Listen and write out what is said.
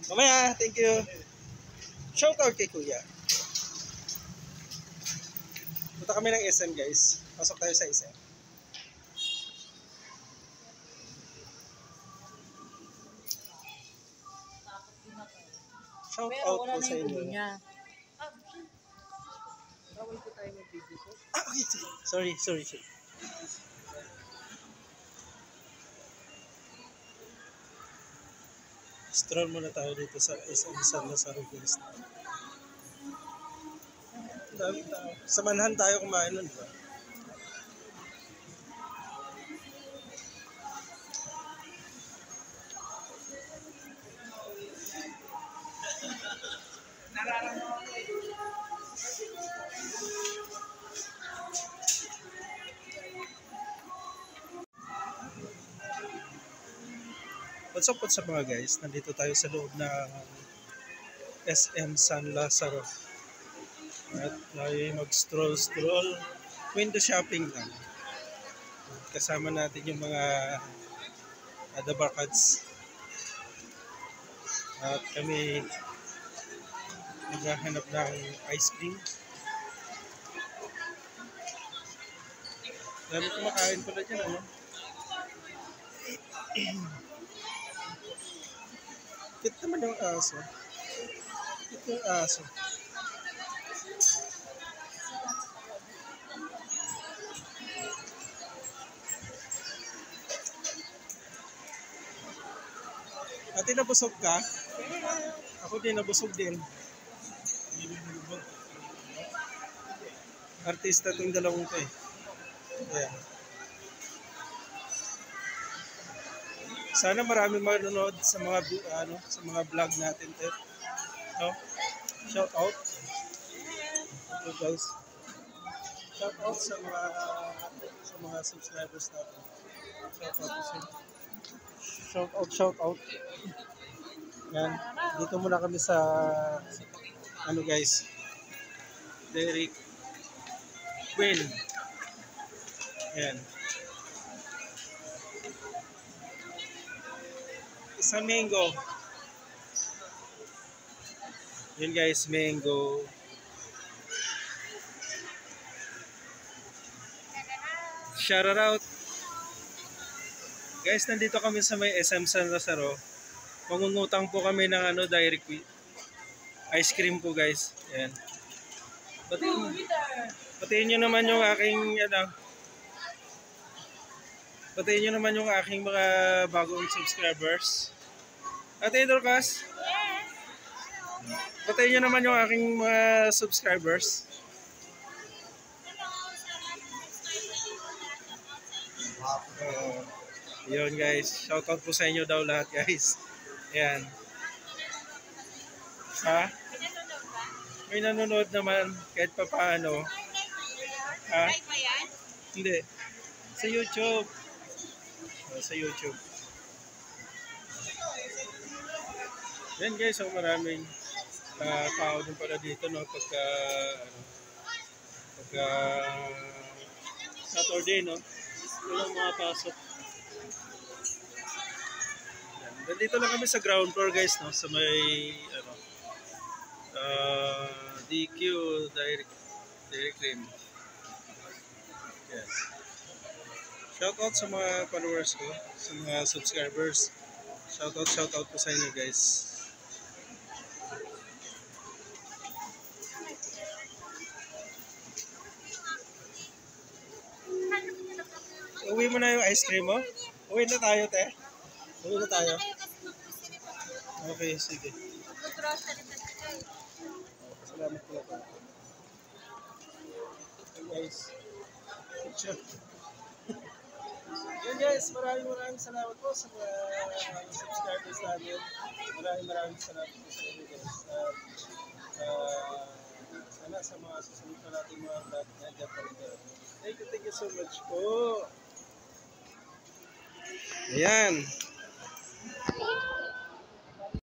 Mamaya, thank you. Shout out kay Kuya. Punta kami ng SM guys. Pasok tayo sa SM. Shout out po sa inyo. Okay, sige. Sorry. Stroll muna tayo dito sa SM San Lazaro guys. Dami tao. Samahan tayo kumain nun, diba? What's up mga guys? Nandito tayo sa loob ng SM San Lazaro. At tayo mag-stroll, window shopping lang. Kasama natin yung mga adabarkads. At kami naghahanap ng ice cream. Dami kumakain pala dyan, ano? Kit naman yung aso. Ito yung aso. Ate, nabusog ka? Ako din, nabusog din. Artista itong dalawang ito eh. Ayan. Sana maraming manonood sa mga sa mga vlog natin, no? Shout out. Okay guys. Shout out sa mga subscribers natin. Shout out. Yan. Dito muna kami sa guys. Dairy Queen. Yan. Isang mango. Yun guys, mango. Shout out. Guys, nandito kami sa may SM San Lazaro. Mangungutang po kami ng Dairy Queen. Ice cream po guys. Ayan. Batiin nyo naman yung aking batiin nyo naman yung aking mga bagong subscribers. Ate Dorcas? Yes. Batiin nyo naman yung aking mga subscribers. Yun guys, shoutout po sa inyo daw lahat guys. Ayan. Ha? May nanonood naman kahit pa paano. Ha? Hindi. Sa YouTube. Sa YouTube. Yan guys, so maraming tao din pala dito no pagka Saturday no. Walang mga pasok. Nandito lang kami sa ground floor guys no, sa may DQ Dairy Cream. Yes. Shout out sa mga followers ko, sa mga subscribers. Shout out po sa inyo guys. Uwi mo na yung ice cream mo? Uwi na tayo, te. Uwi na tayo. Okay, sige. Salamat po ako. Okay guys. Picture. Yan guys, maraming salamat po sa mga subscribers namin. Maraming salamat po sa inyo guys. Sana sa mga susunod na natin mga vlog na dyan pa rin. Thank you so much po. Ayan.